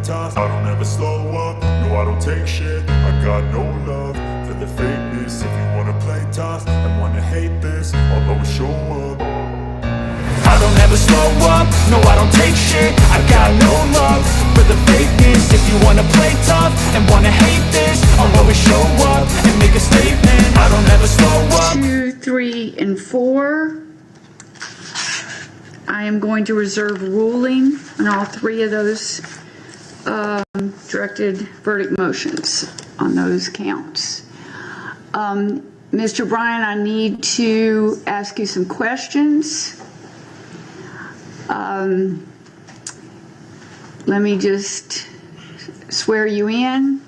tough. I don't ever slow up, no I don't take shit. I got no love for the fakeness. If you wanna play tough and wanna hate this, I'll always show up. I don't ever slow up, no I don't take shit. I got no love for the fakeness. If you wanna play tough and wanna hate this, I'll always show up and make a statement. I don't ever slow up. 2, 3, and 4. I am going to reserve ruling on all 3 of those directed verdict motions on those counts. Mr. Bryant, I need to ask you some questions. Let me just swear you in.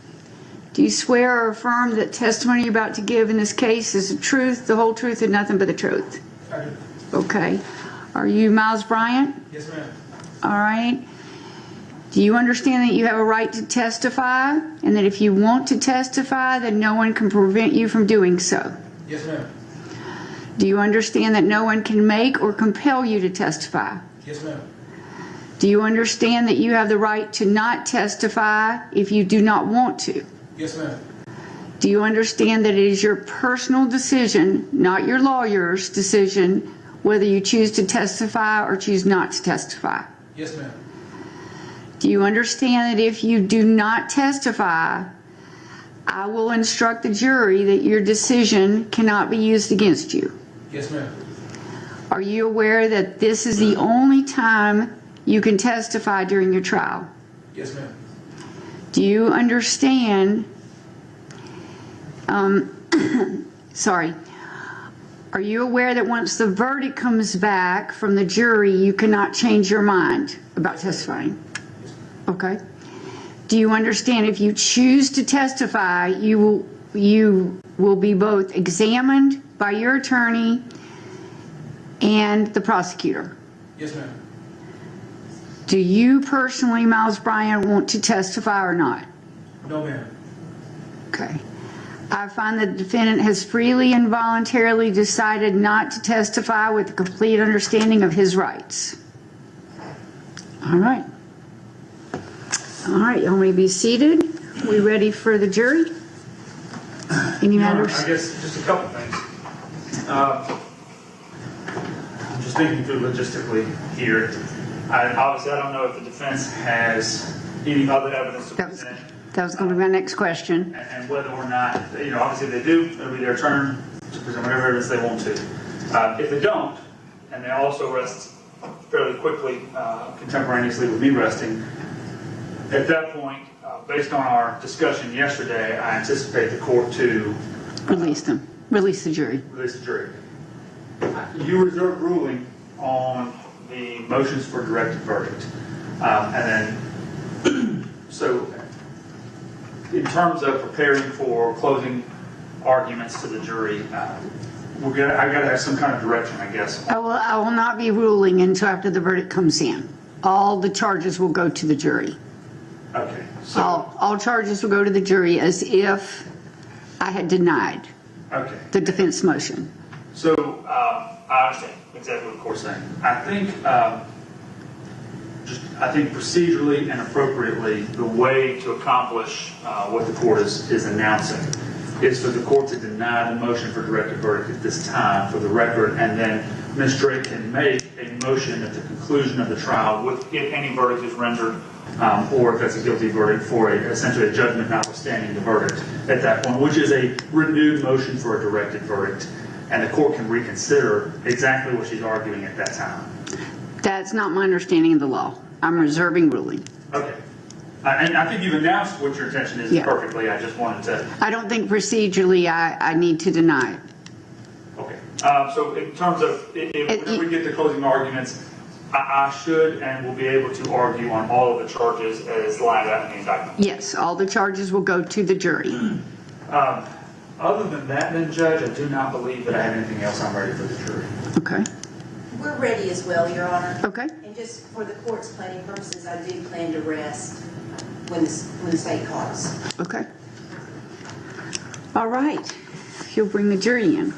Do you swear or affirm that testimony you're about to give in this case is the truth, the whole truth, and nothing but the truth? I do. Okay. Are you Miles Bryant? Yes, ma'am. All right. Do you understand that you have a right to testify, and that if you want to testify, then no one can prevent you from doing so? Yes, ma'am. Do you understand that no one can make or compel you to testify? Yes, ma'am. Do you understand that you have the right to not testify if you do not want to? Yes, ma'am. Do you understand that it is your personal decision, not your lawyer's decision, whether you choose to testify or choose not to testify? Yes, ma'am. Do you understand that if you do not testify, I will instruct the jury that your decision cannot be used against you? Yes, ma'am. Are you aware that this is the only time you can testify during your trial? Yes, ma'am. Do you understand, sorry, are you aware that once the verdict comes back from the jury, you cannot change your mind about testifying? Okay. Do you understand if you choose to testify, you will be both examined by your attorney and the prosecutor? Yes, ma'am. Do you personally, Miles Bryant, want to testify or not? No, ma'am. Okay. I find that the defendant has freely and voluntarily decided not to testify with a complete understanding of his rights. All right. All right, y'all may be seated. We ready for the jury? Any matters? I guess just a couple things. I'm just thinking through logistically here. Obviously, I don't know if the defense has any other evidence to present. That was going to be my next question. And whether or not, obviously if they do, it'll be their turn to present whatever evidence they want to. If they don't, and they also rest fairly quickly, contemporaneously with me resting, at that point, based on our discussion yesterday, I anticipate the court to Release them. Release the jury. Release the jury. You reserve ruling on the motions for directed verdict. And then, so in terms of preparing for closing arguments to the jury, I got to have some kind of direction, I guess. I will not be ruling until after the verdict comes in. All the charges will go to the jury. Okay. So, All charges will go to the jury as if I had denied the defense motion. So I understand exactly what the court's saying. I think procedurally and appropriately, the way to accomplish what the court is announcing is for the court to deny the motion for directed verdict at this time for the record, and then Ms. Drake can make a motion at the conclusion of the trial if any verdict is rendered, or if that's a guilty verdict, for essentially a judgment notwithstanding the verdict at that point, which is a renewed motion for a directed verdict, and the court can reconsider exactly what she's arguing at that time. That's not my understanding of the law. I'm reserving ruling. Okay. And I think you've announced what your intention is perfectly. I just wanted to... I don't think procedurally I need to deny it. Okay. So in terms of, when we get to closing arguments, I should and will be able to argue on all of the charges as lined out in the indictment. Yes, all the charges will go to the jury. Other than that, then, Judge, I do not believe that I have anything else. I'm ready for the jury. Okay. We're ready as well, Your Honor. Okay. And just for the court's planning purposes, I do plan to rest when the state calls. Okay. All right. You'll bring the jury in.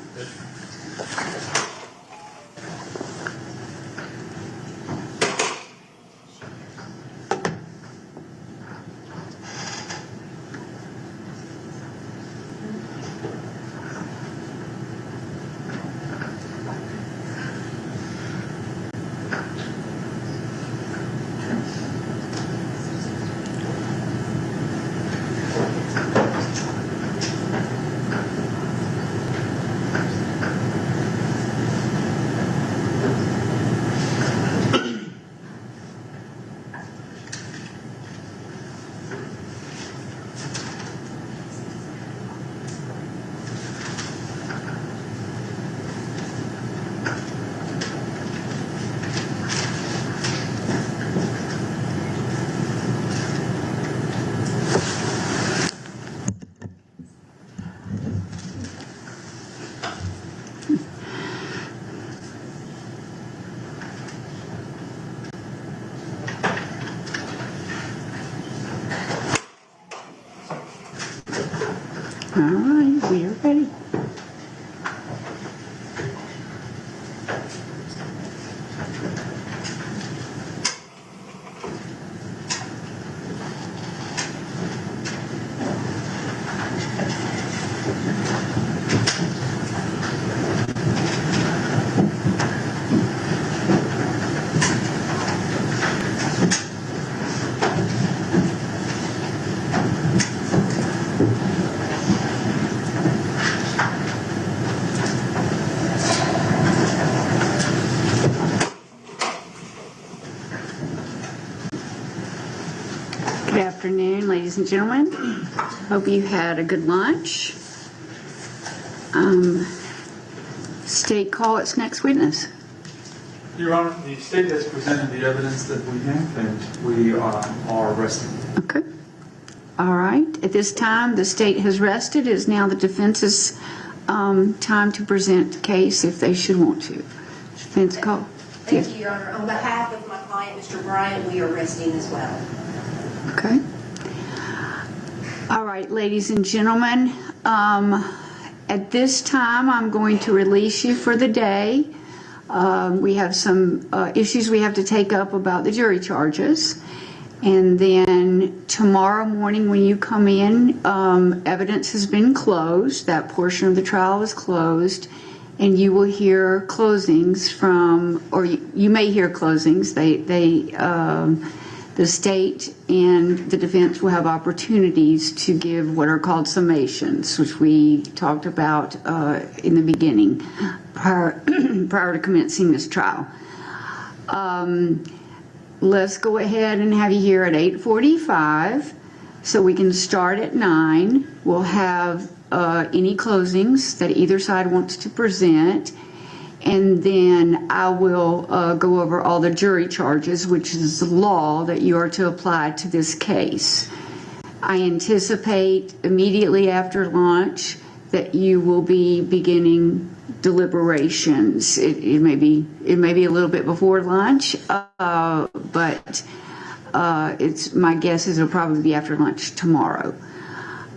All right, we are ready. Good afternoon, ladies and gentlemen. Hope you had a good lunch. State, call its next witness. Your Honor, the state has presented the evidence that we have, and we are resting. Okay. All right. At this time, the state has rested. It is now the defense's time to present the case if they should want to. Defense call. Thank you, Your Honor. On behalf of my client, Mr. Bryant, we are resting as well. Okay. All right, ladies and gentlemen, at this time, I'm going to release you for the day. We have some issues we have to take up about the jury charges. And then tomorrow morning when you come in, evidence has been closed. That portion of the trial is closed. And you will hear closings from, or you may hear closings. The state and the defense will have opportunities to give what are called summations, which we talked about in the beginning, prior to commencing this trial. Let's go ahead and have you here at 8:45 so we can start at 9. We'll have any closings that either side wants to present. And then I will go over all the jury charges, which is the law that you are to apply to this case. I anticipate immediately after lunch that you will be beginning deliberations. It may be a little bit before lunch, but it's my guess is it'll probably be after lunch tomorrow.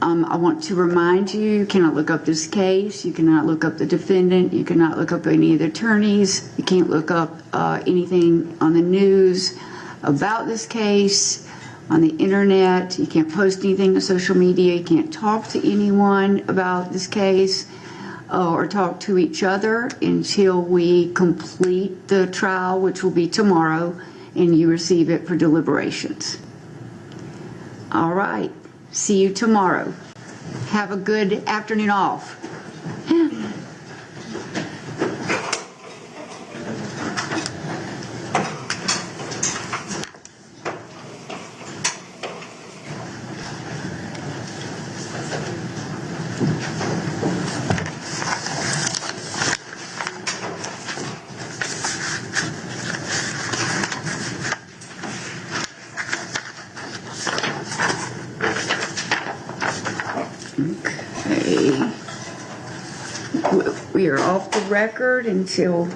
I want to remind you cannot look up this case. You cannot look up the defendant. You cannot look up any of the attorneys. You can't look up anything on the news about this case, on the internet. You can't post anything to social media. You can't talk to anyone about this case or talk to each other until we complete the trial, which will be tomorrow, and you receive it for deliberations. All right. See you tomorrow. Have a good afternoon off. Okay. We are off the record until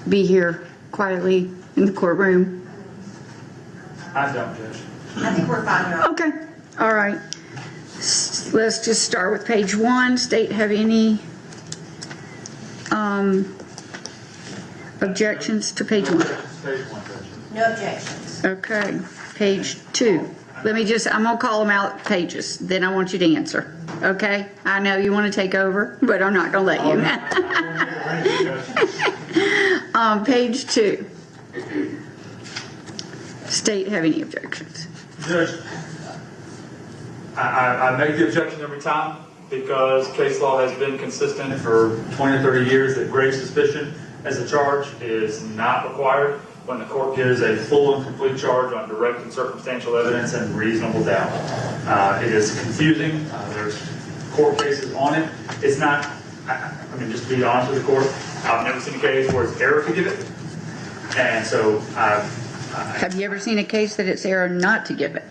be here quietly in the courtroom? I don't, Judge. I think we're fine, Your Honor. Okay, all right. Let's just start with page 1. State have any objections to page 1? Page 1, Judge. No objections. Okay, page 2. I'm gonna call them out pages, then I want you to answer, okay? I know you want to take over, but I'm not gonna let you. Page 2. State have any objections? Judge, I make the objection every time because case law has been consistent for 20 or 30 years that grave suspicion as a charge is not required when the court gives a full and complete charge on direct and circumstantial evidence and reasonable doubt. It is confusing. There's court cases on it. It's not, just to be honest with the court, I've never seen a case where it's error to give it. And so Have you ever seen a case that it's error not to give it?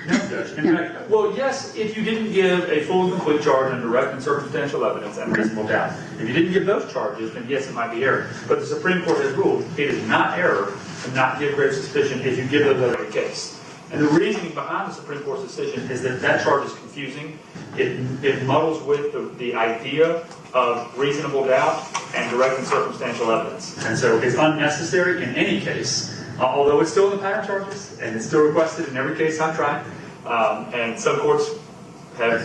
No, Judge. In fact, well, yes, if you didn't give a full and complete charge on direct and circumstantial evidence and reasonable doubt. If you didn't give those charges, then yes, it might be error. But the Supreme Court has ruled it is not error to not give grave suspicion if you give those other case. And the reasoning behind the Supreme Court's decision is that that charge is confusing. It muddles with the idea of reasonable doubt and direct and circumstantial evidence. And so it's unnecessary in any case. Although it's still in the pattern charges, and it's still requested in every case I've tried. And some courts have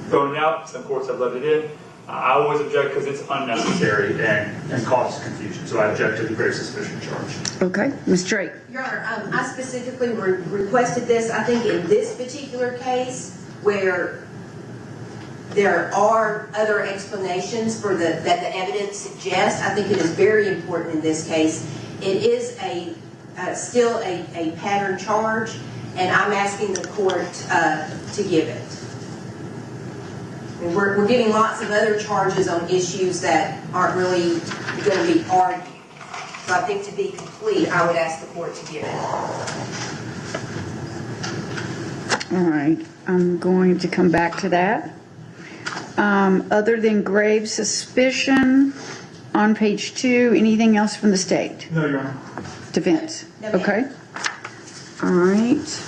thrown it out, some courts have let it in. I always object because it's unnecessary and causes confusion. So I object to the grave suspicion charge. Okay, Ms. Drake. Your Honor, I specifically requested this, I think in this particular case, where there are other explanations for that the evidence suggests. I think it is very important in this case. It is still a pattern charge, and I'm asking the court to give it. And we're getting lots of other charges on issues that aren't really going to be argued. So I think to be complete, I would ask the court to give it. All right, I'm going to come back to that. Other than grave suspicion, on page 2, anything else from the state? No, Your Honor. Defense? No, ma'am. Okay. All right.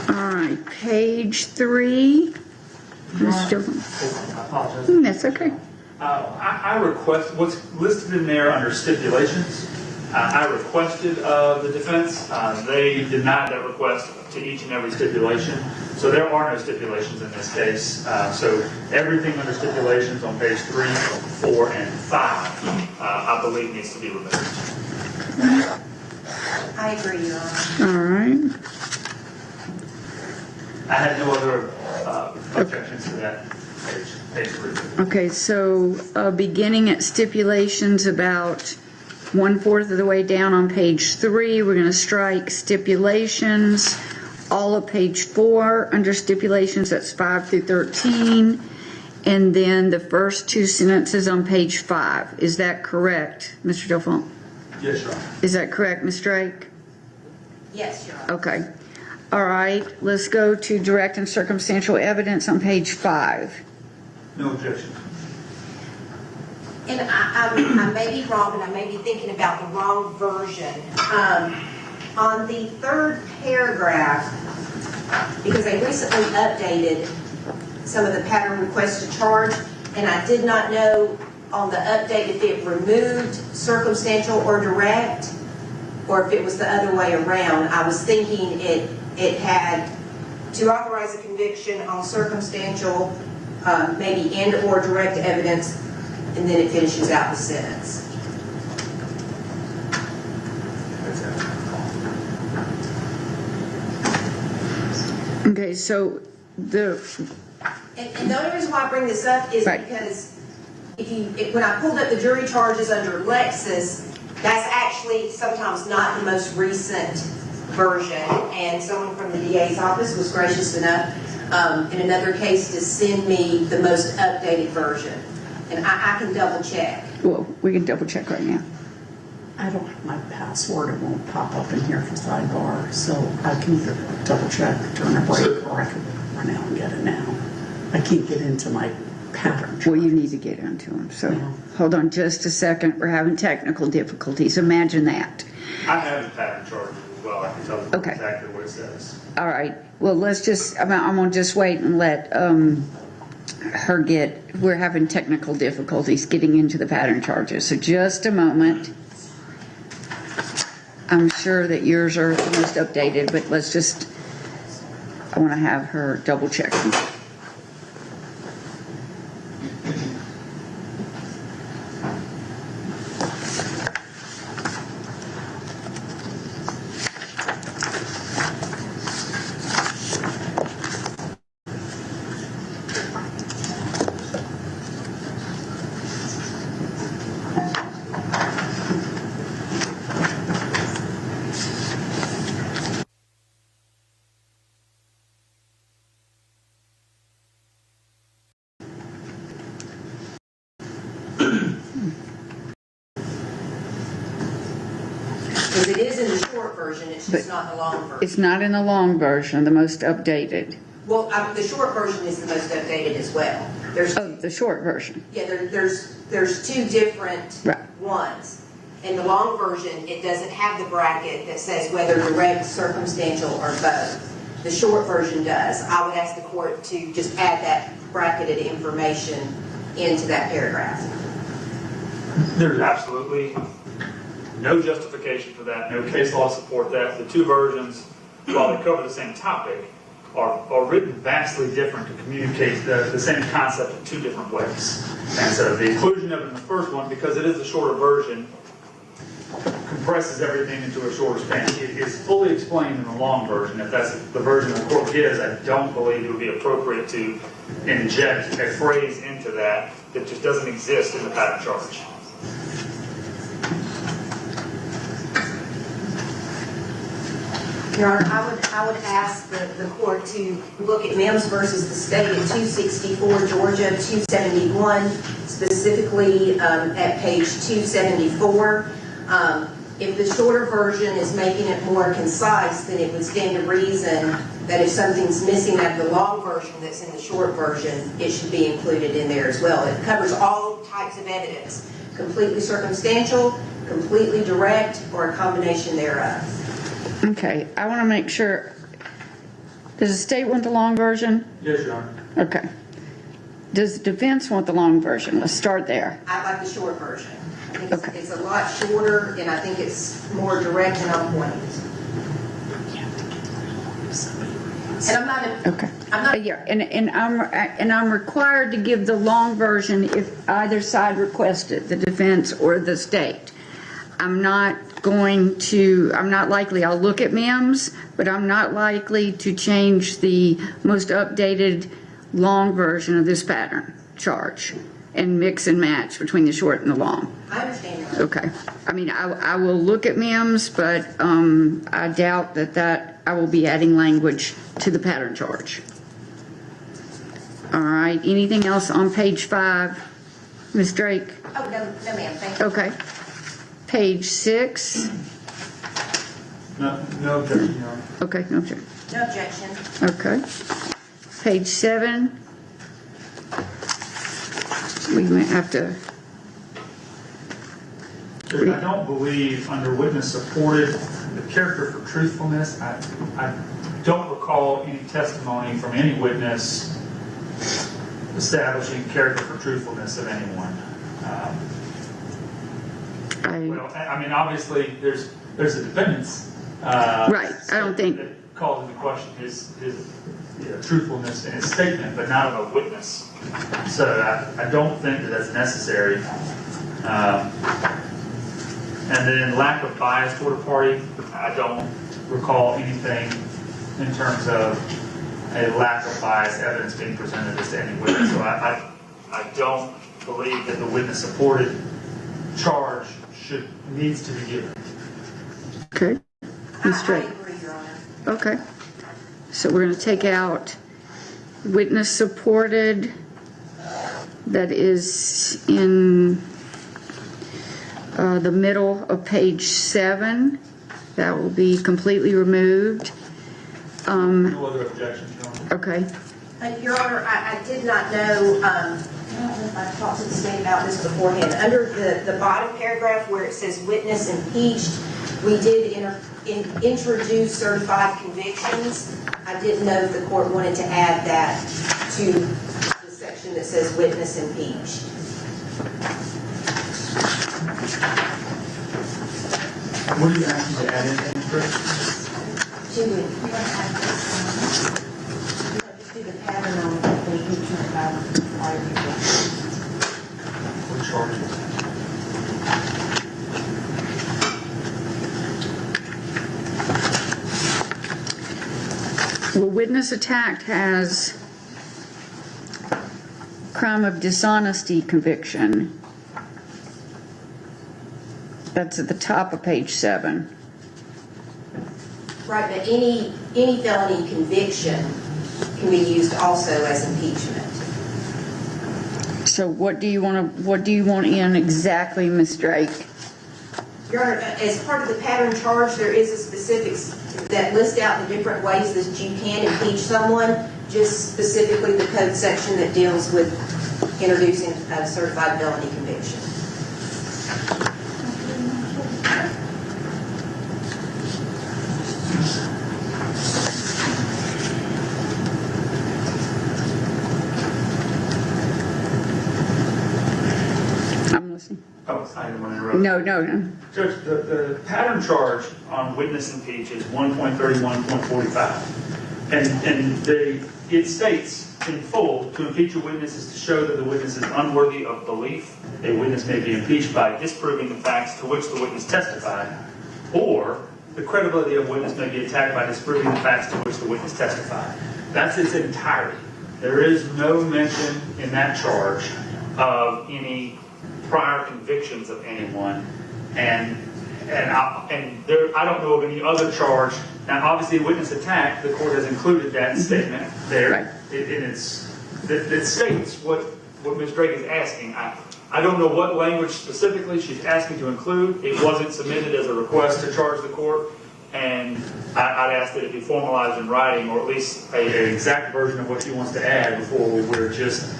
All right, page 3. Mr. I apologize. That's okay. I request what's listed in there under stipulations. I requested the defense. They denied that request to each and every stipulation. So there are no stipulations in this case. So everything under stipulations on page 3, 4, and 5, I believe needs to be removed. I agree, Your Honor. All right. I had no other objections to that page 3. Okay, so beginning at stipulations about 1/4 of the way down on page 3, we're going to strike stipulations. All of page 4 under stipulations, that's 5 through 13. And then the first 2 sentences on page 5. Is that correct, Mr. Delphont? Yes, Your Honor. Is that correct, Ms. Drake? Yes, Your Honor. Okay. All right, let's go to direct and circumstantial evidence on page 5. No objection. And I may be wrong, and I may be thinking about the wrong version. On the 3rd paragraph, because they recently updated some of the pattern requests to charge, and I did not know on the update if it removed circumstantial or direct, or if it was the other way around. I was thinking it had to authorize a conviction on circumstantial, maybe and or direct evidence, and then it finishes out the sentence. Okay, so And the only reason why I bring this up is Right. because when I pulled up the jury charges under Lexis, that's actually sometimes not the most recent version. And someone from the DA's office was gracious enough in another case to send me the most updated version. And I can double check. well, we can double check right now. I don't have my password. It won't pop up in here for sidebar, so I can either double check during a break or I can run out and get it now. I can't get into my pattern. Well, you need to get onto them, so Yeah. hold on just a second. We're having technical difficulties. Imagine that. I have the pattern charges as well. I can tell you Okay. exactly what it says. All right, well, let's just, I'm gonna just wait and let her we're having technical difficulties getting into the pattern charges, so just a moment. I'm sure that yours are the most updated, but I want to have her double check them. Because it is in the short version, it's just not the long version. It's not in the long version, the most updated. Well, the short version is the most updated as well. There's, Oh, the short version. yeah, there's two different Right. ones. In the long version, it doesn't have the bracket that says whether direct, circumstantial, or both. The short version does. I would ask the court to just add that bracketed information into that paragraph. There's absolutely no justification for that, no case law support that. The two versions, while they cover the same topic, are written vastly different to communicate the same concept in two different ways. And so the inclusion of it in the first one, because it is a shorter version, compresses everything into a shorter span. It is fully explained in the long version. If that's the version the court gives, I don't believe it would be appropriate to inject a phrase into that just doesn't exist in the pattern charge. Your Honor, I would ask the court to look at Mims versus the state at 264 Georgia 271, specifically at page 274. If the shorter version is making it more concise, then it would stand to reason that if something's missing out of the long version that's in the short version, it should be included in there as well. It covers all types of evidence, completely circumstantial, completely direct, or a combination thereof. Okay, I want to make sure, does the state want the long version? Yes, Your Honor. Okay. Does the defense want the long version? Let's start there. I like the short version. I think Okay. it's a lot shorter, and I think it's more direct and on point. And I'm not, Okay. I'm not, Yeah, and I'm required to give the long version if either side requested, the defense or the state. I'm not likely, I'll look at Mims, but I'm not likely to change the most updated long version of this pattern charge and mix and match between the short and the long. I understand that. Okay. I mean, I will look at Mims, but I doubt that I will be adding language to the pattern charge. All right. Anything else on page 5, Ms. Drake? Oh, no, ma'am, thank you. Okay. Page 6. No objection, Your Honor. Okay, no objection. No objection. Okay. Page 7. We might have to, Judge, I don't believe under witness supported the character for truthfulness. I don't recall any testimony from any witness establishing character for truthfulness of anyone. Well, I mean, obviously, there's a defendant's right. I don't think, that calls into question his truthfulness in his statement, but not of a witness. So I don't think that that's necessary. And then lack of bias toward a party, I don't recall anything in terms of a lack of bias evidence being presented as to any witness. So I don't believe that the witness supported charge needs to be given. okay. Ms. I Drake. agree, Your Honor. Okay. So we're going to take out witness supported. That is in the middle of page 7. That will be completely removed. No other objections, Your Honor. Okay. Your Honor, I did not know, I don't know if I talked to the state about this beforehand. Under the bottom paragraph where it says witness impeached, we did introduce certified convictions. I didn't know if the court wanted to add that to the section that says witness impeached. What are you asking to add in, Chris? She would, you're going to add this. Just do the pattern on the impeachment about prior convictions. What charges? Well, witness attacked has crime of dishonesty conviction. That's at the top of page 7. Right, but any felony conviction can be used also as impeachment. So what do you want in exactly, Ms. Drake? Your Honor, as part of the pattern charge, there is a specifics that list out the different ways that you can impeach someone, just specifically the code section that deals with introducing a certified felony conviction. I'm listening. Oh, I didn't want to interrupt. No. Judge, the pattern charge on witness impeach is 1.31.45. And it states in full, to impeach a witness is to show that the witness is unworthy of belief. A witness may be impeached by disproving the facts to which the witness testified, or the credibility of a witness may be attacked by disproving the facts to which the witness testified. That's its entirety. There is no mention in that charge of any prior convictions of anyone, and I don't know of any other charge. Now, obviously, witness attack, the court has included that statement there. Right. It states what Ms. Drake is asking. I don't know what language specifically she's asking to include. It wasn't submitted as a request to charge the court, and I'd ask that it be formalized in writing, or at least an exact version of what she wants to add before we're just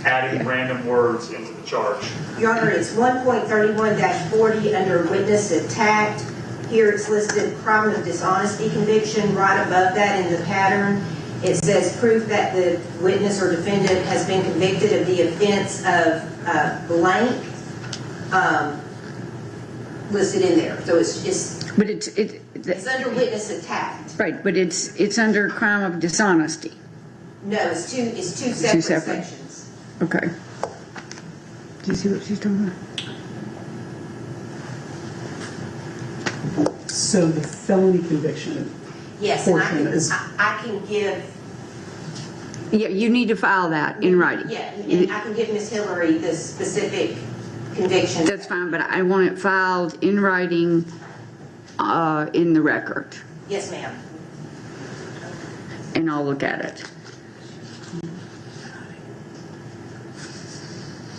adding random words into the charge. Your Honor, it's 1.31-40 under witness attacked. Here it's listed crime of dishonesty conviction. Right above that in the pattern, it says proof that the witness or defendant has been convicted of the offense of blank, listed in there. So it's just, But it's under witness attacked. right, but it's under crime of dishonesty. No, it's two separate separate. sections. Okay. Do you see what she's talking about? So the felony conviction Yes, and portion is, I can give, Yeah, you need to file that in writing. yeah, and I can give Ms. Hillary the specific conviction. That's fine, but I want it filed in writing in the record, Yes, ma'am. and I'll look at it.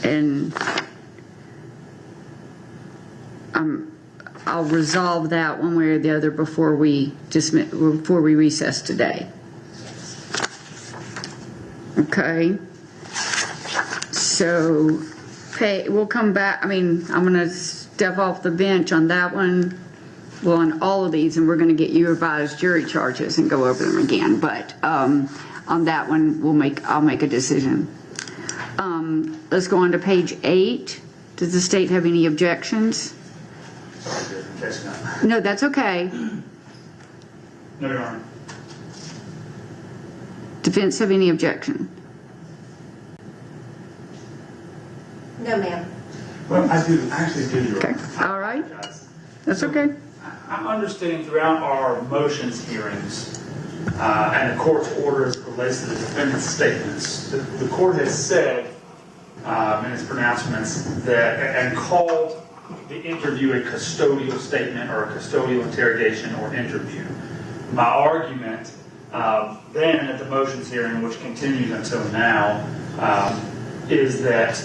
And I'll resolve that one way or the other before we recess today. Okay. So we'll come back. I mean, I'm going to step off the bench on that one. Well, on all of these, and we're going to get you revised jury charges and go over them again. But on that one, I'll make a decision. Let's go on to page 8. Does the state have any objections? Sorry, Judge, I'm catching up. No, that's okay. No, Your Honor. Defense have any objection? No, ma'am. Well, I actually do, Your Okay. Honor. All right. Apologize. That's okay. I'm understanding throughout our motions hearings and the court's orders relates to the defendant's statements, the court has said in its pronouncements and called the interview a custodial statement or a custodial interrogation or interview. My argument then at the motions hearing, which continues until now, is that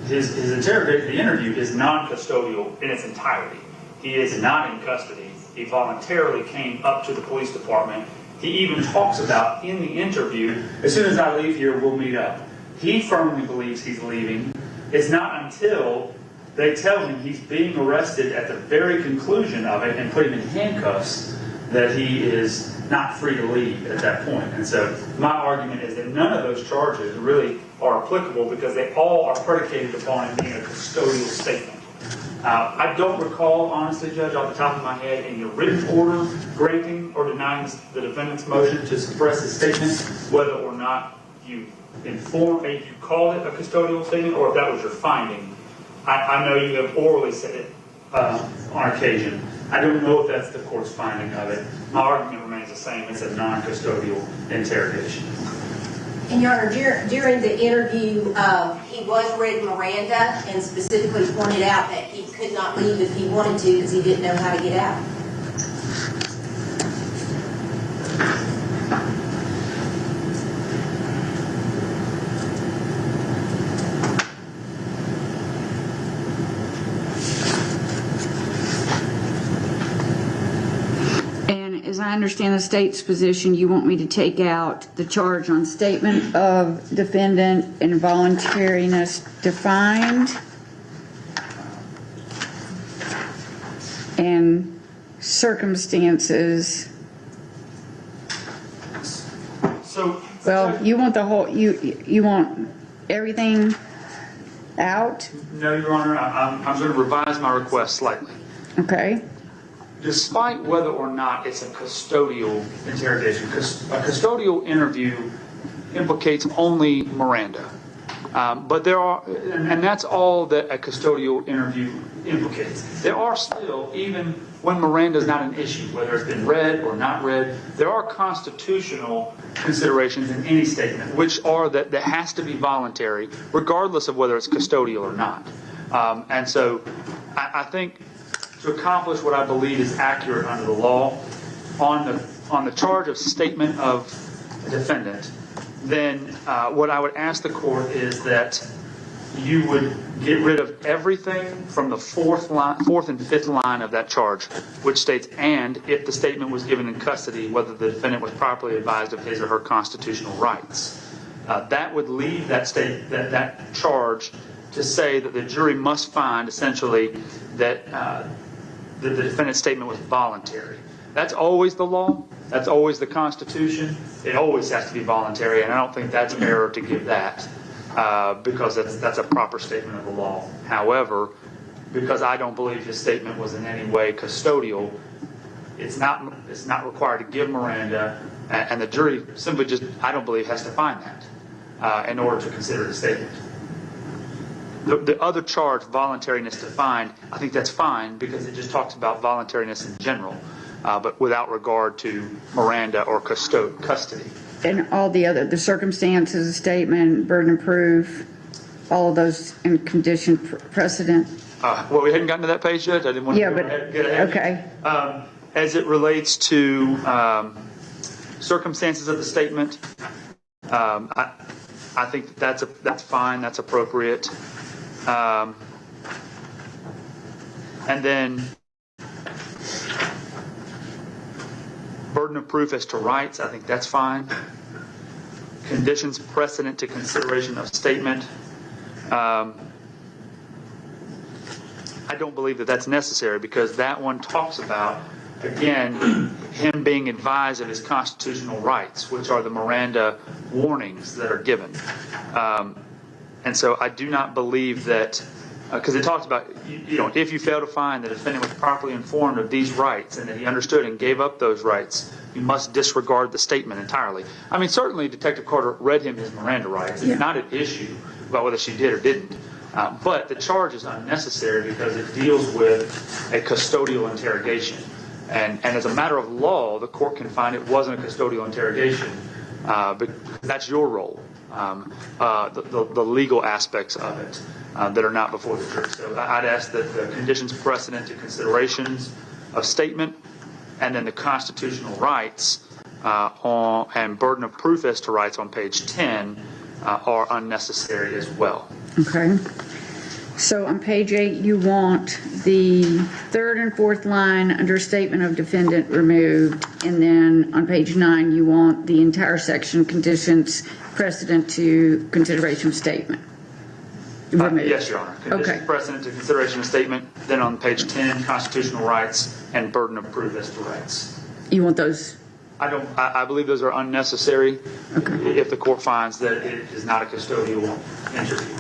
his interrogation, the interview, is non-custodial in its entirety. He is not in custody. He voluntarily came up to the police department He even talks about in the interview, as soon as I leave here, we'll meet up. He firmly believes he's leaving. It's not until they tell him he's being arrested at the very conclusion of it and put him in handcuffs that he is not free to leave at that point. And so my argument is that none of those charges really are applicable because they all are predicated upon it being a custodial statement. I don't recall, honestly, Judge, off the top of my head, in your written order granting or denying the defendant's motion to suppress his statement, whether or not you called it a custodial statement or if that was your finding. I know you have orally said it on occasion. I don't know if that's the court's finding of it. My argument remains the same. It's a non-custodial interrogation. And Your Honor, during the interview, he was read Miranda and specifically pointed out that he could not leave if he wanted to because he didn't know how to get out. As I understand the state's position, you want me to take out the charge on statement of defendant and voluntariness defined and circumstances. So, Well, you want the whole, you want everything out? no, Your Honor, I'm going to revise my request slightly. Okay. Despite whether or not it's a custodial interrogation, a custodial interview implicates only Miranda. But there are, and that's all that a custodial interview implicates. There are still, even when Miranda is not an issue, whether it's been read or not read, there are constitutional considerations in any statement, which are that has to be voluntary, regardless of whether it's custodial or not. And so I think to accomplish what I believe is accurate under the law, on the charge of statement of defendant, then what I would ask the court is that you would get rid of everything from the fourth and fifth line of that charge, which states, and if the statement was given in custody, whether the defendant was properly advised of his or her constitutional rights. That would leave that charge to say that the jury must find essentially that the defendant's statement was voluntary. That's always the law. That's always the Constitution. It always has to be voluntary, and I don't think that's error to give that because that's a proper statement of the law. However, because I don't believe his statement was in any way custodial, it's not required to give Miranda, and the jury simply just, I don't believe, has to find that in order to consider the statement. The other charge, voluntariness defined, I think that's fine because it just talks about voluntariness in general, but without regard to Miranda or custody. And all the circumstances, the statement, burden of proof, all of those in condition precedent. Well, we hadn't gotten to that page yet. I didn't want to get ahead. Okay. As it relates to circumstances of the statement, I think that's fine. That's appropriate. And then burden of proof as to rights, I think that's fine. Conditions precedent to consideration of statement. I don't believe that that's necessary because that one talks about, again, him being advised of his constitutional rights, which are the Miranda warnings that are given. And so I do not believe that, because it talks about, if you fail to find the defendant was properly informed of these rights and that he understood and gave up those rights, you must disregard the statement entirely. I mean, certainly Detective Carter read him his Miranda rights. It's not an issue about whether she did or didn't. But the charge is unnecessary because it deals with a custodial interrogation. And as a matter of law, the court can find it wasn't a custodial interrogation, but that's your role. The legal aspects of it that are not before the jury. So I'd ask that the conditions precedent to considerations of statement and then the constitutional rights and burden of proof as to rights on page 10 are unnecessary as well. Okay. So on page 8, you want the third and fourth line under statement of defendant removed, and then on page 9, you want the entire section conditions precedent to consideration of statement removed. Yes, Your Honor. Conditions Okay. precedent to consideration of statement. Then on page 10, constitutional rights and burden of proof as to rights. You want those? I believe those are unnecessary Okay. if the court finds that it is not a custodial interview.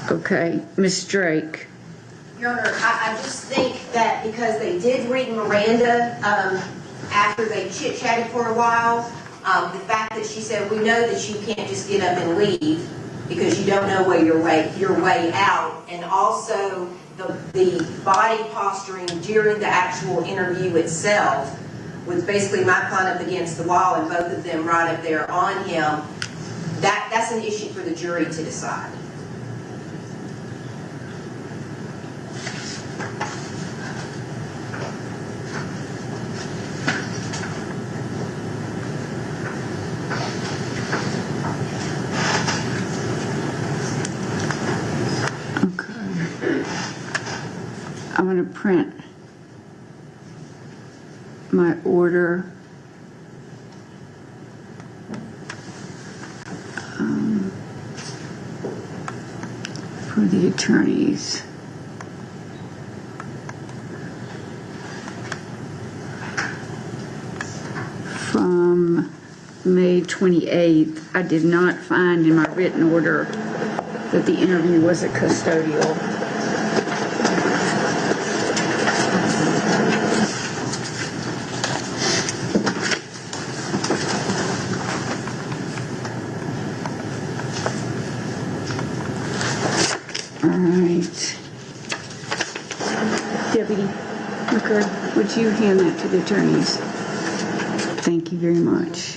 Okay. Ms. Drake? Your Honor, I just think that because they did read Miranda after they chit-chatted for a while, the fact that she said, we know that you can't just get up and leave because you don't know where your way out, and also the body posturing during the actual interview itself was basically my client up against the wall and both of them right up there on him. That's an issue for the jury to decide. I'm going to print my order. For the attorneys. From May 28th, I did not find in my written order that the interview was a custodial. Deputy McCurd, would you hand that to the attorneys? Thank you very much.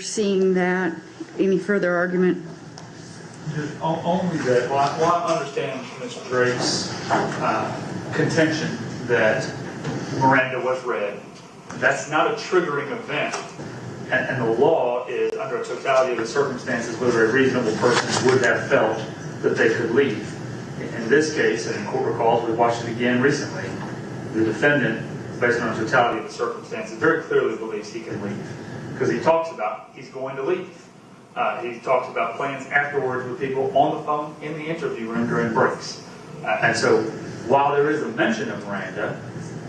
Seeing that, any further argument? Just only that, well, I understand Mr. Drake's contention that Miranda was read. That's not a triggering event. And the law is, under a totality of the circumstances, whether a reasonable person would have felt that they could leave. In this case, and in court recalls, we watched it again recently, the defendant, based on a totality of the circumstances, very clearly believes he can leave. Because he talks about he's going to leave. He talks about plans afterwards with people on the phone in the interview room during breaks. And so while there is a mention of Miranda,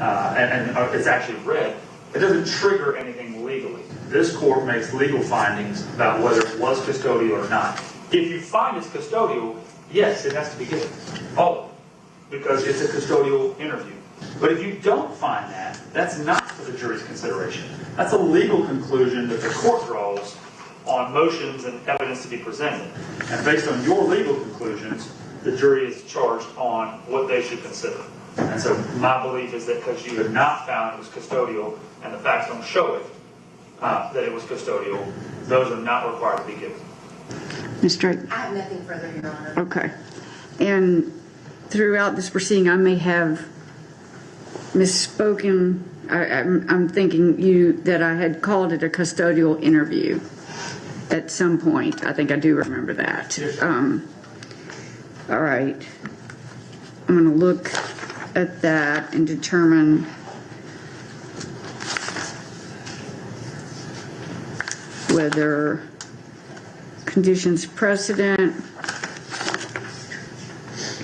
and it's actually read, it doesn't trigger anything legally. This court makes legal findings about whether it was custodial or not. If you find it's custodial, yes, it has to be given. All of it. Because it's a custodial interview. But if you don't find that, that's not for the jury's consideration. That's a legal conclusion that the court draws on motions and evidence to be presented. And based on your legal conclusions, the jury is charged on what they should consider. And so my belief is that because you have not found it was custodial and the facts don't show it, that it was custodial, those are not required to be given. Ms. Drake? I have nothing further, Your Honor. Okay. And throughout this proceeding, I may have misspoken. I'm thinking that I had called it a custodial interview at some point. I think I do remember that. Yes. All right. I'm going to look at that and determine whether conditions precedent,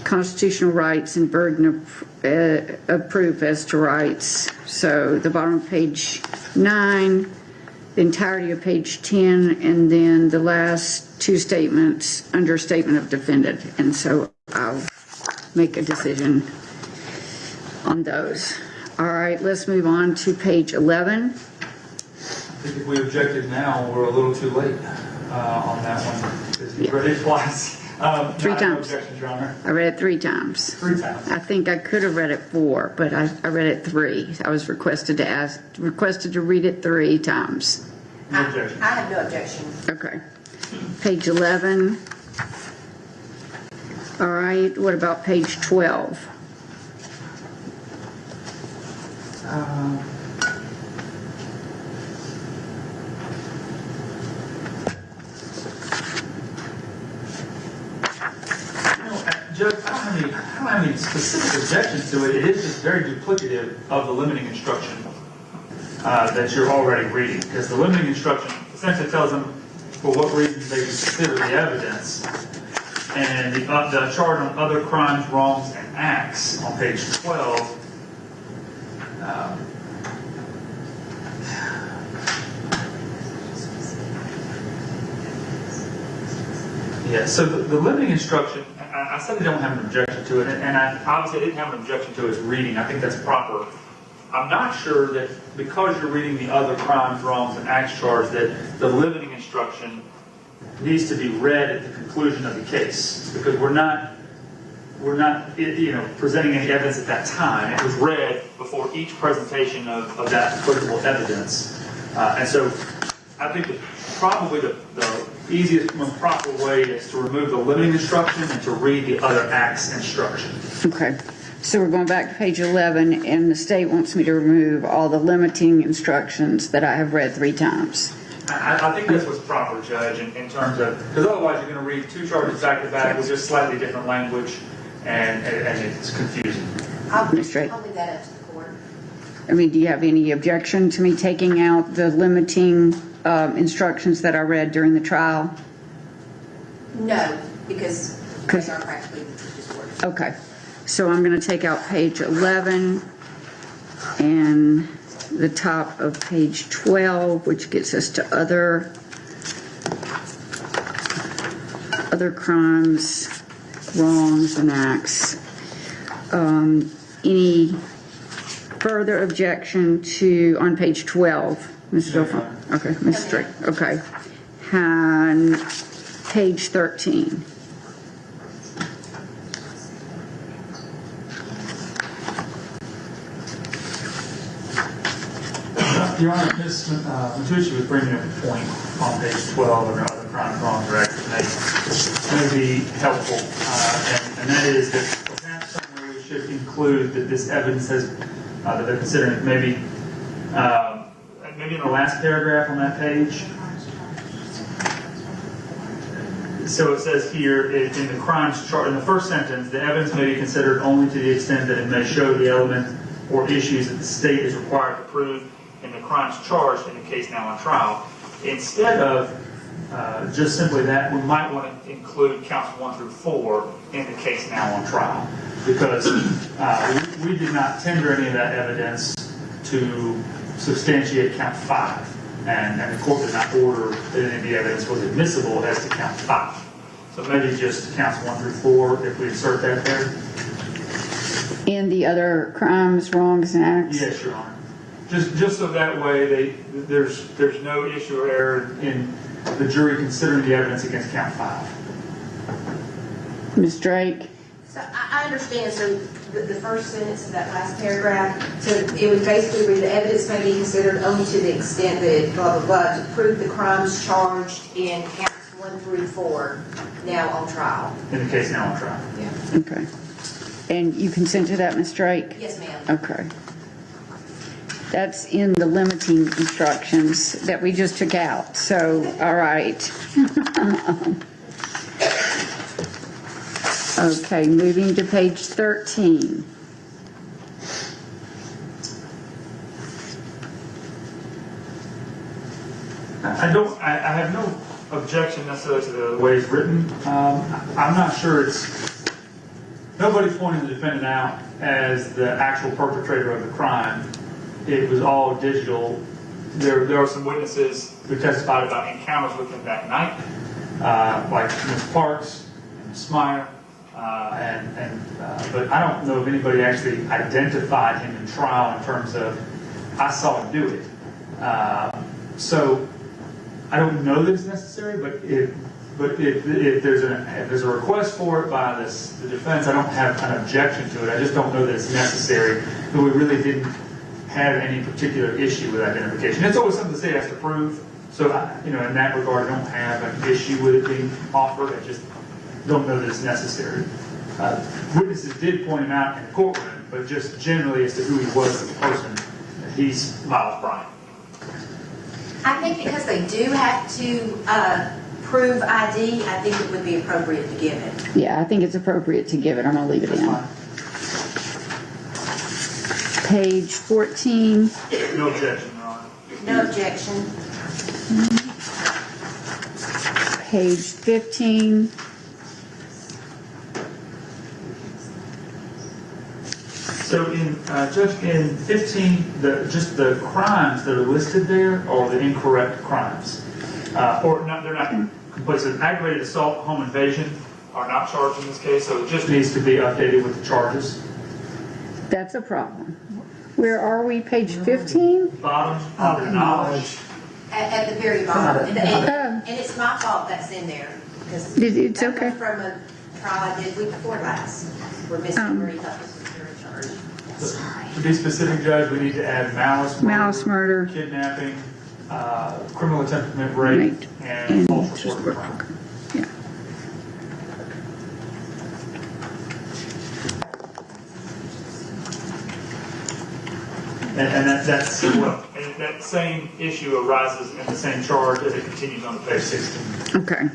constitutional rights, and burden of proof as to rights. So the bottom of page 9, the entirety of page 10, and then the last two statements under statement of defendant. And so I'll make a decision on those. All right, let's move on to page 11. I think if we objected now, we're a little too late on that one. Because you read it twice. Three No times. objections, Your Honor. I read it 3 times. 3 times. I think I could have read it 4, but I read it 3. I was requested to read it 3 times. No objection. I have no objection. Okay. Page 11. All right, what about page 12? Judge, I don't have any specific objections to it. It is just very duplicative of the limiting instruction that you're already reading. Because the limiting instruction essentially tells them for what reasons they consider the evidence. And the charge on other crimes, wrongs, and acts on page 12. Yeah, so the limiting instruction, I said I don't have an objection to it, and I obviously didn't have an objection to its reading. I think that's proper. I'm not sure that because you're reading the other crimes, wrongs, and acts charge that the limiting instruction needs to be read at the conclusion of the case, because we're not presenting any evidence at that time. It was read before each presentation of that applicable evidence, and so I think probably the easiest, most proper way is to remove the limiting instruction and to read the other acts instruction. Okay. So we're going back to page 11, and the state wants me to remove all the limiting instructions that I have read 3 times. I think that's what's proper, Judge, in terms of, because otherwise you're going to read 2 charges back to back with just slightly different language, and it's confusing. I'll Ms. Drake. leave that up to the court. I mean, do you have any objection to me taking out the limiting instructions that I read during the trial? No, because they are practically the teacher's words. Okay. So I'm going to take out page 11 and the top of page 12, which gets us to other crimes, wrongs, and acts. Any further objection to on page 12, Mr. Dauphin? Okay, Mr. Drake. Okay. And page 13. Your Honor, Ms. Matucci was bringing up a point on page 12 of other crimes, wrongs, or acts that may be helpful, and that is that perhaps somewhere we should include that this evidence has, that they're considering maybe in the last paragraph on that page. So it says here in the crimes chart, in the first sentence, the evidence may be considered only to the extent that it may show the element or issues that the state is required to prove in the crimes charged in the case now on trial. Instead of just simply that, we might want to include counts 1 through 4 in the case now on trial, because we did not tender any of that evidence to substantiate count 5, and the court did not order that any of the evidence was admissible as to count 5. So maybe just counts 1 through 4 if we insert that there. In the other crimes, wrongs, and acts? Yes, Your Honor. Just so that way there's no issue or error in the jury considering the evidence against count 5. Ms. Drake? So I understand, so the first sentence of that last paragraph, so it would basically read, the evidence may be considered only to the extent that blah, blah, blah, to prove the crimes charged in counts 1 through 4 now on trial. In the case now on trial. Yeah. Okay. And you consent to that, Ms. Drake? Yes, ma'am. Okay. That's in the limiting instructions that we just took out. So, all right. Okay, moving to page 13. I have no objection necessarily to the way it's written. I'm not sure nobody's pointing the defendant out as the actual perpetrator of the crime. It was all digital. There are some witnesses who testified about encounters with him that night, like Ms. Parks and Ms. Smyer, but I don't know if anybody actually identified him in trial in terms of, I saw him do it. So I don't know that it's necessary, but But if there's a request for it by the defense, I don't have an objection to it. I just don't know that it's necessary. But we really didn't have any particular issue with identification. It's always something the state has to prove. So, in that regard, I don't have an issue with it being offered. I just don't know that it's necessary. Witnesses did point him out in the courtroom, but just generally as to who he was as a person, he's Miles Bryant. I think because they do have to prove ID, I think it would be appropriate to give it. Yeah, I think it's appropriate to give it. I'm going to leave it That's in. fine. Page 14. No objection, Your Honor. No objection. Page 15. So Judge, in 15, just the crimes that are listed there are the incorrect crimes. Or not, they're not complete. So aggravated assault, home invasion are not charged in this case, so it just needs to be updated with the charges. That's a problem. Where are we? Page 15? Bottom, under knowledge. At the very bottom. Got it. And it's my fault that's in there. Because It's that okay. comes from a trial I did week before last, where Mr. Murray thought this was jury charge. To be specific, Judge, we need to add Malice murder. kidnapping, criminal attempt to commit rape, Right. and false just report of work. crime. Yeah. And that's well, and that same issue arises in the same charge as it continues on page 16. Okay.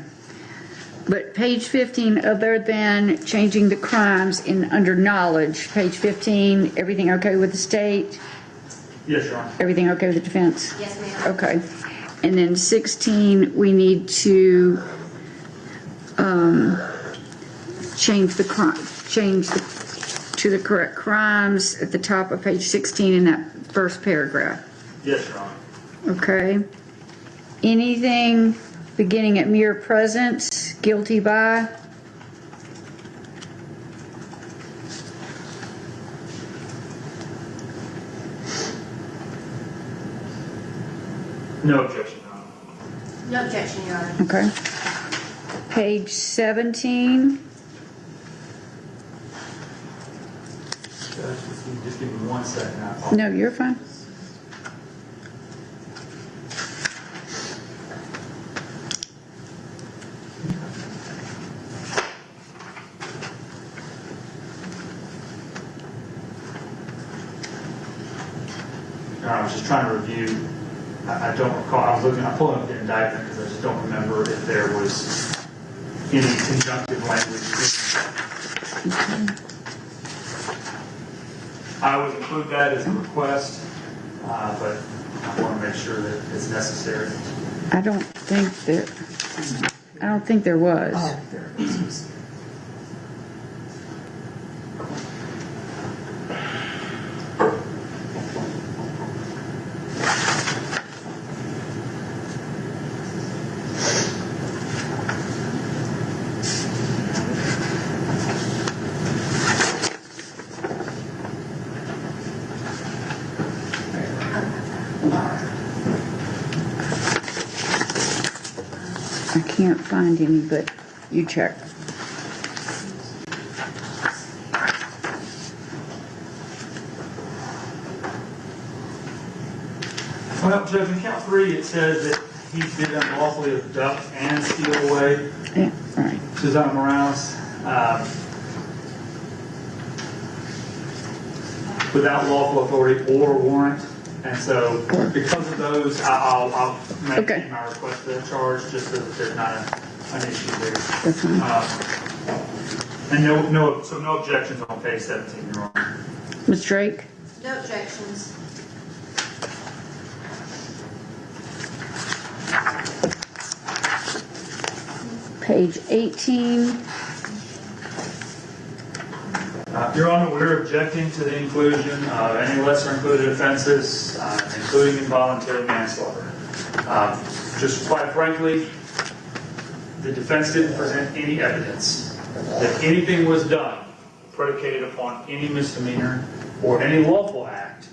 But page 15, other than changing the crimes under knowledge, page 15, everything okay with the state? Yes, Your Honor. Everything okay with the defense? Yes, ma'am. Okay. And then 16, we need to change to the correct crimes at the top of page 16 in that first paragraph. Yes, Your Honor. Okay. Anything beginning at mere presence, guilty by? No objection, Your Honor. No objection, Your Honor. Okay. Page 17. Judge, if you just give me 1 second, I apologize. No, you're fine. I was just trying to review. I don't recall. I pulled up the indictment because I just don't remember if there was any conjunctive language. I would include that as a request, but I want to make sure that it's necessary. I don't think there was. Oh, there it is. I can't find any, but you check. Well, Judge, in count 3, it says that he did unlawfully abduct and steal away Yeah, right. Susanna Morales without lawful authority or warrant. And so, because of those, I'll make Okay. my request for that charge just so that there's not an issue there. That's fine. And so no objections on page 17, Your Honor. Ms. Drake? No objections. Page 18. Your Honor, we're objecting to the inclusion of any lesser included offenses, including involuntary manslaughter. Just quite frankly, the defense didn't present any evidence that anything was done predicated upon any misdemeanor or any lawful act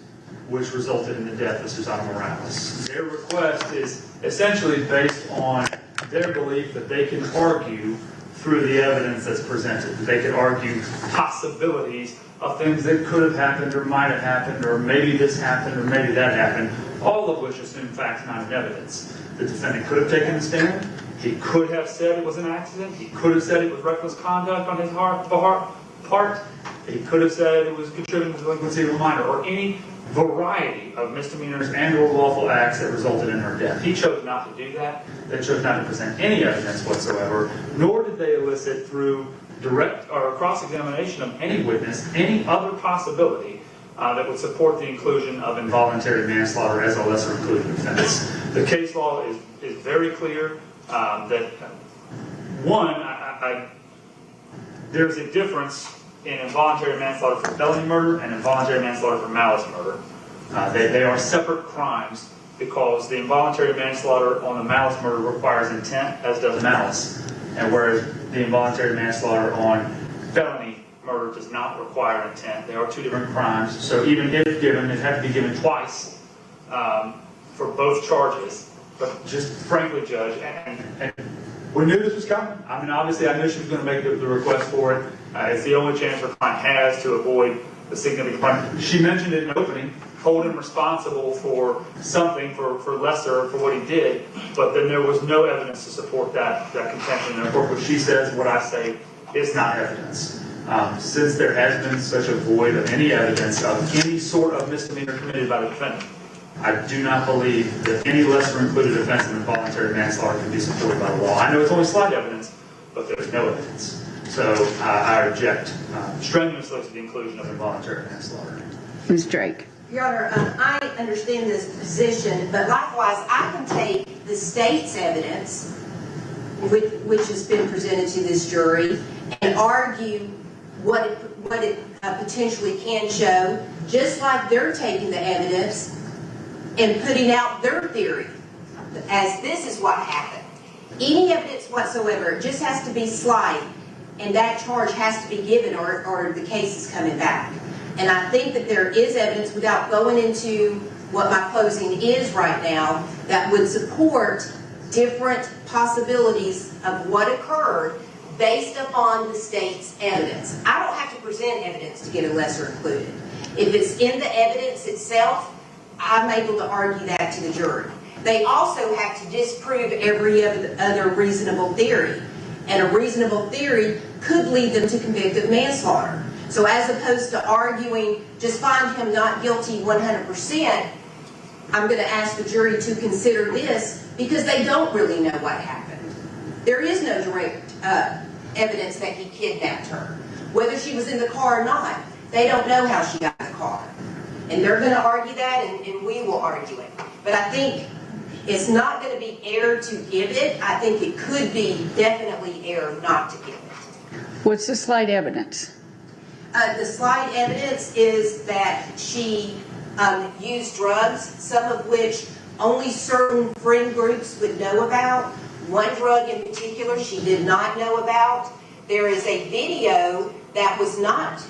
which resulted in the death of Susanna Morales. Their request is essentially based on their belief that they can argue through the evidence that's presented. They could argue possibilities of things that could have happened or might have happened, or maybe this happened or maybe that happened, all of which assume facts, not in evidence. The defendant could have taken the stand. He could have said it was an accident. He could have said it was reckless conduct on his part. He could have said it was contributing to delinquency of a minor, or any variety of misdemeanors and or lawful acts that resulted in her death. He chose not to do that. They chose not to present any evidence whatsoever, nor did they elicit through direct or cross-examination of any witness any other possibility that would support the inclusion of involuntary manslaughter as a lesser included offense. The case law is very clear that, one, there's a difference in involuntary manslaughter for felony murder and involuntary manslaughter for malice murder. They are separate crimes because the involuntary manslaughter on the malice murder requires intent, as does malice, and whereas the involuntary manslaughter on felony murder does not require intent. They are two different crimes, so even if given, it had to be given twice for both charges. But just frankly, Judge, and we knew this was coming. I mean, obviously, I knew she was going to make the request for it. It's the only chance her client has to avoid the significant crime. She mentioned it in opening, hold him responsible for something, for lesser, for what he did, but then there was no evidence to support that contention. And of course, what she says, what I say, is not evidence. Since there has been such a void of any evidence of any sort of misdemeanor committed by the defendant, I do not believe that any lesser included offense than involuntary manslaughter can be supported by the law. I know it's only slight evidence, but there's no evidence. So I object strenuously to the inclusion of involuntary manslaughter. Ms. Drake. Your Honor, I understand this position, but likewise, I can take the state's evidence, which has been presented to this jury, and argue what it potentially can show, just like they're taking the evidence and putting out their theory, as this is what happened. Any evidence whatsoever, it just has to be slight, and that charge has to be given, or the case is coming back. And I think that there is evidence, without going into what my closing is right now, that would support different possibilities of what occurred based upon the state's evidence. I don't have to present evidence to get a lesser included. If it's in the evidence itself, I'm able to argue that to the jury. They also have to disprove every other reasonable theory. And a reasonable theory could lead them to convict of manslaughter. So as opposed to arguing, just find him not guilty 100%, I'm going to ask the jury to consider this because they don't really know what happened. There is no direct evidence that he kidnapped her. Whether she was in the car or not, they don't know how she got in the car. And they're going to argue that, and we will argue it. But I think it's not going to be error to give it. I think it could be definitely error not to give it. What's the slight evidence? The slight evidence is that she used drugs, some of which only certain friend groups would know about. One drug in particular she did not know about. There is a video that was not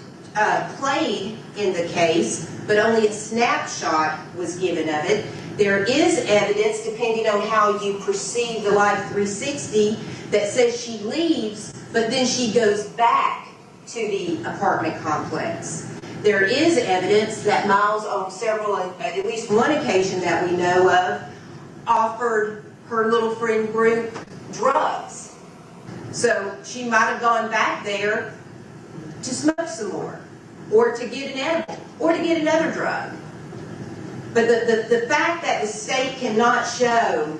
played in the case, but only a snapshot was given of it. There is evidence, depending on how you perceive the Life 360, that says she leaves, but then she goes back to the apartment complex. There is evidence that Miles, on several, at least one occasion that we know of, offered her little friend group drugs. So she might have gone back there to smoke some more, or to get an edible, or to get another drug. But the fact that the state cannot show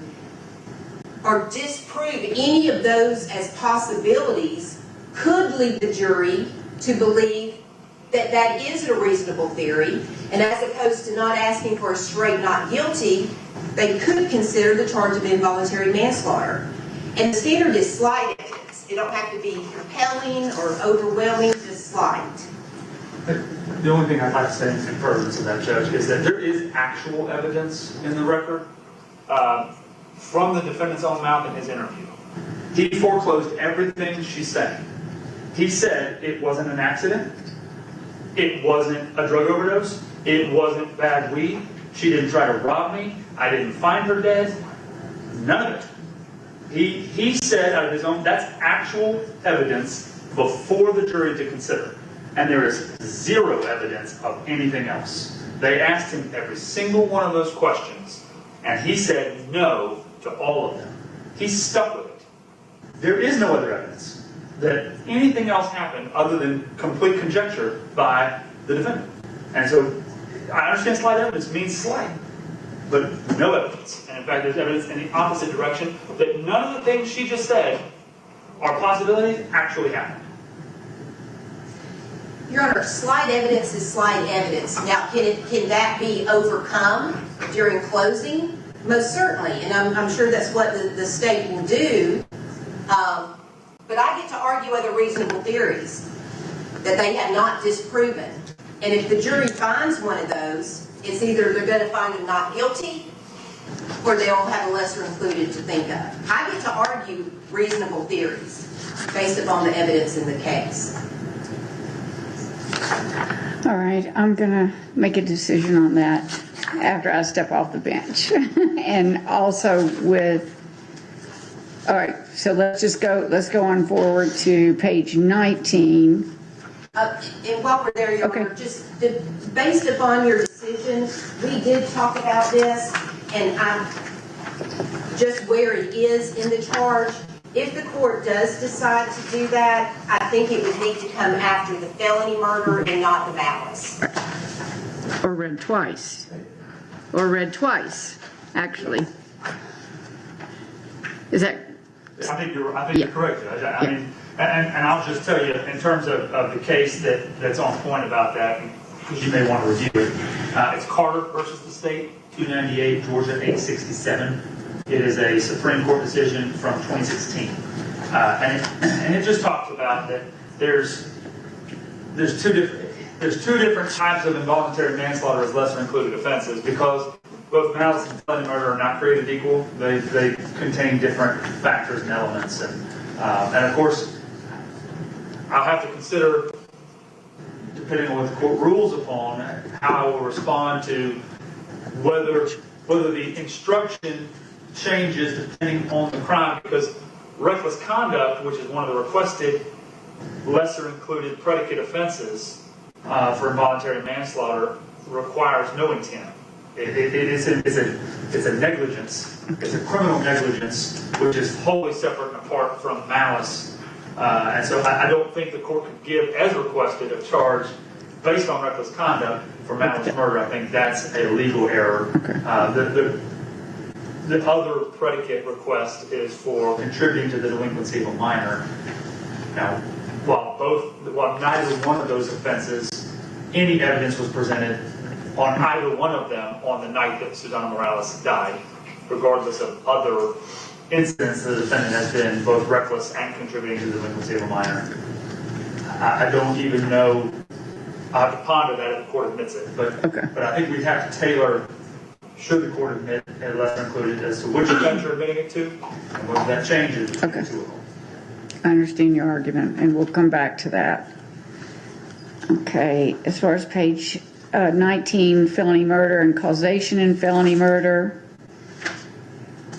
or disprove any of those as possibilities could lead the jury to believe that that is a reasonable theory, and as opposed to not asking for a straight not guilty, they could consider the charge of involuntary manslaughter. And the standard is slight evidence. It don't have to be compelling or overwhelming, just slight. The only thing I'd like to say in furtherance of that, Judge, is that there is actual evidence in the record from the defendant's own mouth in his interview. He foreclosed everything she said. He said it wasn't an accident, it wasn't a drug overdose, it wasn't bad weed, she didn't try to rob me, I didn't find her dead, none of it. He said out of his own, that's actual evidence before the jury to consider. And there is zero evidence of anything else. They asked him every single one of those questions, and he said no to all of them. He's stuck with it. There is no other evidence that anything else happened other than complete conjecture by the defendant. And so I understand slight evidence means slight, but no evidence. And in fact, there's evidence in the opposite direction that none of the things she just said are possibilities actually happened. Your Honor, slight evidence is slight evidence. Now, can that be overcome during closing? Most certainly, and I'm sure that's what the state will do. But I get to argue other reasonable theories that they have not disproven. And if the jury finds one of those, it's either they're going to find him not guilty or they'll have a lesser included to think of. I get to argue reasonable theories based upon the evidence in the case. All right, I'm gonna make a decision on that after I step off the bench. And also with, all right, so let's go on forward to page 19. And while we're there, Your Okay. Honor, based upon your decision, we did talk about this, and just where it is in the charge. If the court does decide to do that, I think it would need to come after the felony murder and not the malice. Or read twice. Or read twice, actually. Is that, I think you're correct, Judge. I mean, and I'll just tell you, in terms of the case that's on point about that, because you may want to review it, it's Carter versus the state, 298, Georgia 867. It is a Supreme Court decision from 2016. And it just talks about that there's two different types of involuntary manslaughter as lesser included offenses, because both malice and felony murder are not created equal. They contain different factors and elements, and of course I'll have to consider, depending on what the court rules upon, how I will respond to whether the instruction changes depending on the crime, because reckless conduct, which is one of the requested lesser included predicate offenses for involuntary manslaughter, requires no intent. It's a negligence. It's a criminal negligence, which is wholly separate and apart from malice. And so I don't think the court could give, as requested, a charge based on reckless conduct for malice murder. I think that's a legal error. The other predicate request is for contributing to the delinquency of a minor. Now, while neither one of those offenses, any evidence was presented on either one of them on the night that Susana Morales died, regardless of other incidents the defendant has been both reckless and contributing to the delinquency of a minor. I don't even know. I have to ponder that if the court admits it. But I think we'd have to tailor, should the court admit a lesser included, as to which offense you're admitting it to, and whether that changes between the two of them. I understand your argument, and we'll come back to that. Okay, as far as page 19, felony murder and causation in felony murder,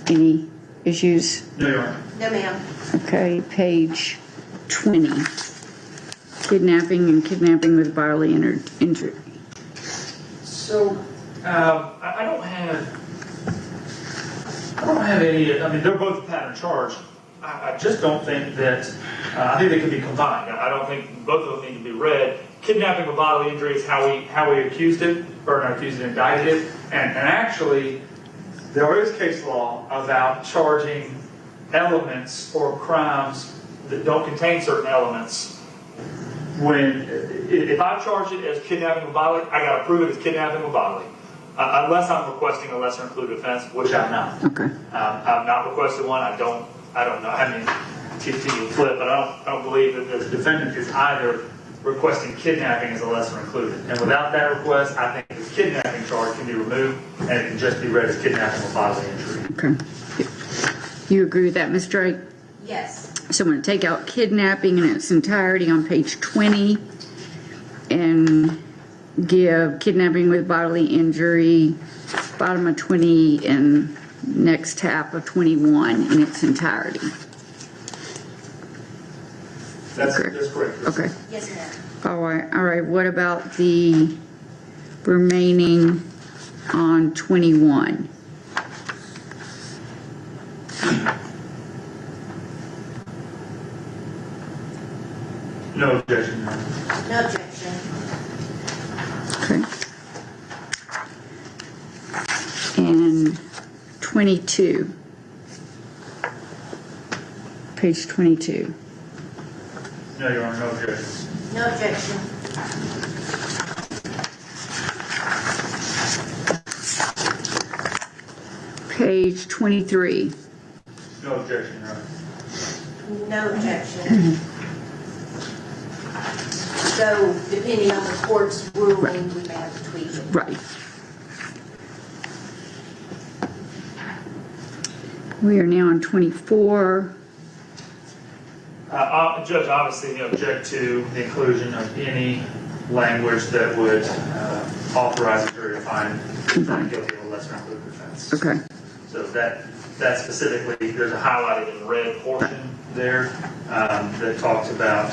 any issues? No, Your Honor. No, ma'am. Okay, page 20, kidnapping and kidnapping with bodily injury. So, I don't have any, I mean, they're both a pattern charge. I just don't think that, I think they can be combined. I don't think both of them need to be read. Kidnapping with bodily injury is how we accused it, or not accused it, indicted it. And actually, there is case law about charging elements or crimes that don't contain certain elements. If I charge it as kidnapping with bodily, I got to prove it as kidnapping with bodily. Unless I'm requesting a lesser included offense, which I'm not. Okay. I've not requested one. I don't know. I mean, to flip, but I don't believe that the defendant is either requesting kidnapping as a lesser included. And without that request, I think this kidnapping charge can be removed and it can just be read as kidnapping with bodily injury. Okay. You agree with that, Ms. Drake? Yes. So I'm going to take out kidnapping in its entirety on page 20 and give kidnapping with bodily injury bottom of 20 and next half of 21 in its entirety. That's Correct. correct. Okay. Yes, ma'am. All right. What about the remaining on 21? No objection, Your Honor. No objection. Okay. And 22. Page 22. No, Your Honor, no objection. No objection. Page 23. No objection, Your Honor. No objection. So depending on the court's ruling, we may have to tweak it. Right. We are now on 24. Judge, obviously, you object to the inclusion of any language that would authorize a jury to find guilty of a lesser included offense. Okay. So that specifically, there's a highlighted in red portion there that talks about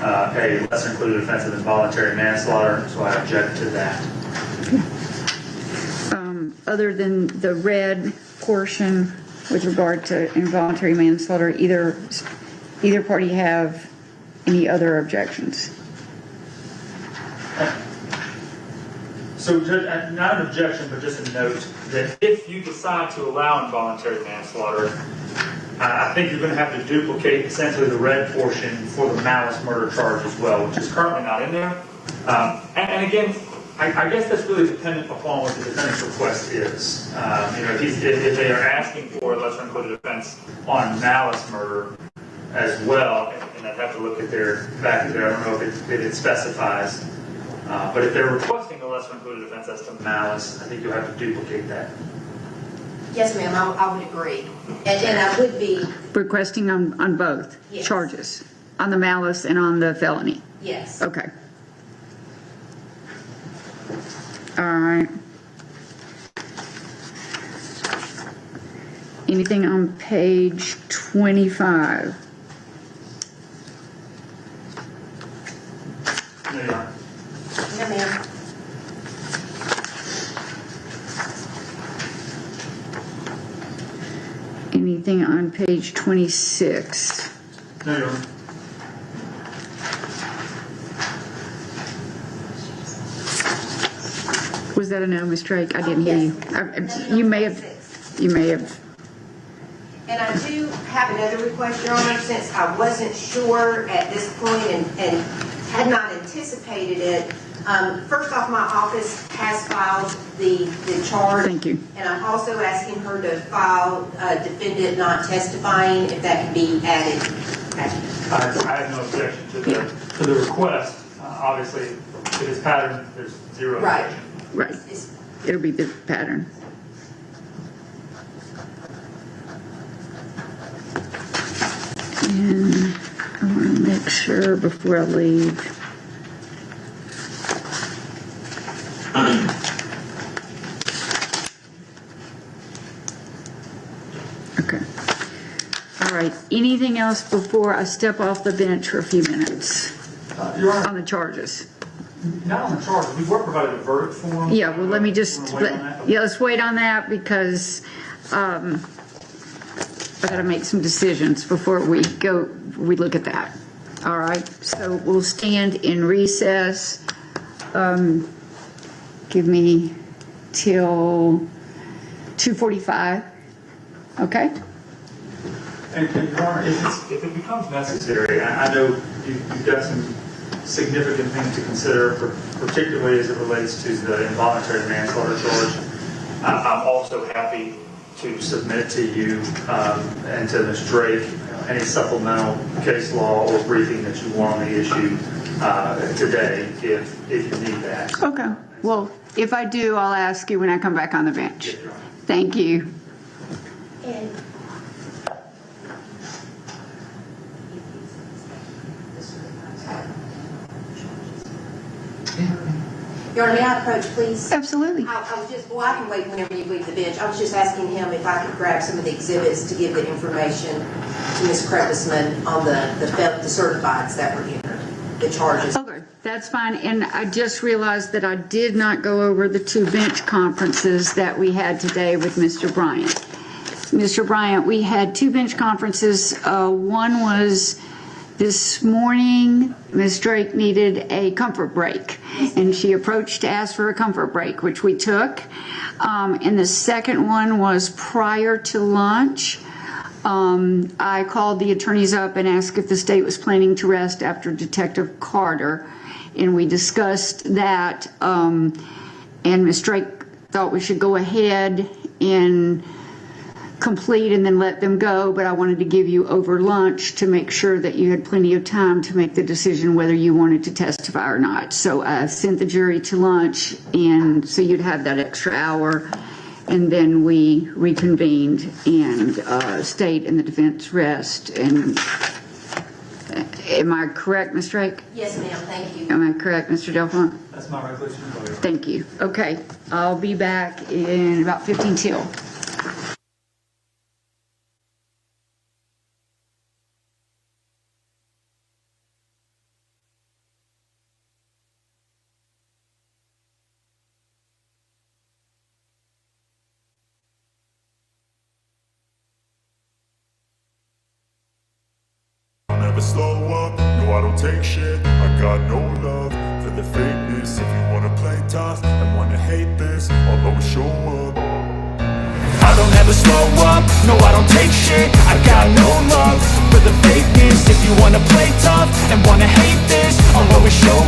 a lesser included offense of involuntary manslaughter, so I object to that. Other than the red portion with regard to involuntary manslaughter, either party have any other objections? So, Judge, not an objection, but just a note that if you decide to allow involuntary manslaughter, I think you're going to have to duplicate essentially the red portion for the malice murder charge as well, which is currently not in there. And again, I guess that's really dependent upon what the defendant's request is. If they are asking for a lesser included offense on malice murder as well, and I'd have to look at their back there. I don't know if it specifies. But if they're requesting a lesser included offense as to malice, I think you'll have to duplicate that. Yes, ma'am, I would agree. And I would be, Requesting on both Yes. charges, on the malice and on the felony? yes. Okay. All right. Anything on page 25? No, Your Honor. No, ma'am. Anything on page 26? No, Your Honor. Was that a no, Ms. Drake? I didn't hear you. You may have. And I do have another request, Your Honor, since I wasn't sure at this point and had not anticipated it. First off, my office has filed the charge. Thank you. And I'm also asking her to file defendant not testifying, if that can be added. I have no objection to the request. Obviously, if it's patterned, there's zero Right. objection. Right. It'll be the pattern. And I want to make sure before I leave. Okay. All right. Anything else before I step off the bench for a few minutes Your Honor, on the charges? not on the charge. We were provided a verdict form. Yeah, well, let me just, Wanna wait on that? let's wait on that because I got to make some decisions before we look at that. All right, so we'll stand in recess. Give me till 2:45, okay? And Your Honor, if it becomes necessary, I know you've got some significant things to consider, particularly as it relates to the involuntary manslaughter charge. I'm also happy to submit to you and to Ms. Drake any supplemental case law or briefing that you want on the issue today, if you need that. Okay, well, if I do, I'll ask you when I come back on the bench. Yes, Your Honor. Thank you. And Your Honor, may I approach, please? Absolutely. I was just, well, I can wait whenever you leave the bench. I was just asking him if I could grab some of the exhibits to give the information to Ms. Crepusman on the certifieds that were entered, the charges. Okay, that's fine. And I just realized that I did not go over the 2 bench conferences that we had today with Mr. Bryant. Mr. Bryant, we had 2 bench conferences. One was this morning. Ms. Drake needed a comfort break, and she approached to ask for a comfort break, which we took. And the second one was prior to lunch. I called the attorneys up and asked if the state was planning to rest after Detective Carter, and we discussed that. And Ms. Drake thought we should go ahead and complete and then let them go, but I wanted to give you over lunch to make sure that you had plenty of time to make the decision whether you wanted to testify or not. So I sent the jury to lunch, and so you'd have that extra hour, and then we reconvened and stayed in the defense rest. And am I correct, Ms. Drake? Yes, ma'am, thank you. Am I correct, Mr. Delphont? That's my resolution. Thank you. Okay, I'll be back in about 15 till. I'll never slow up, no I don't take shit. I got no love for the fakeness. If you wanna play tough and wanna hate this, I'll always show up. I don't ever slow up, no I don't take shit. I got no love for the fakeness. If you wanna play tough and wanna hate this, I'll always show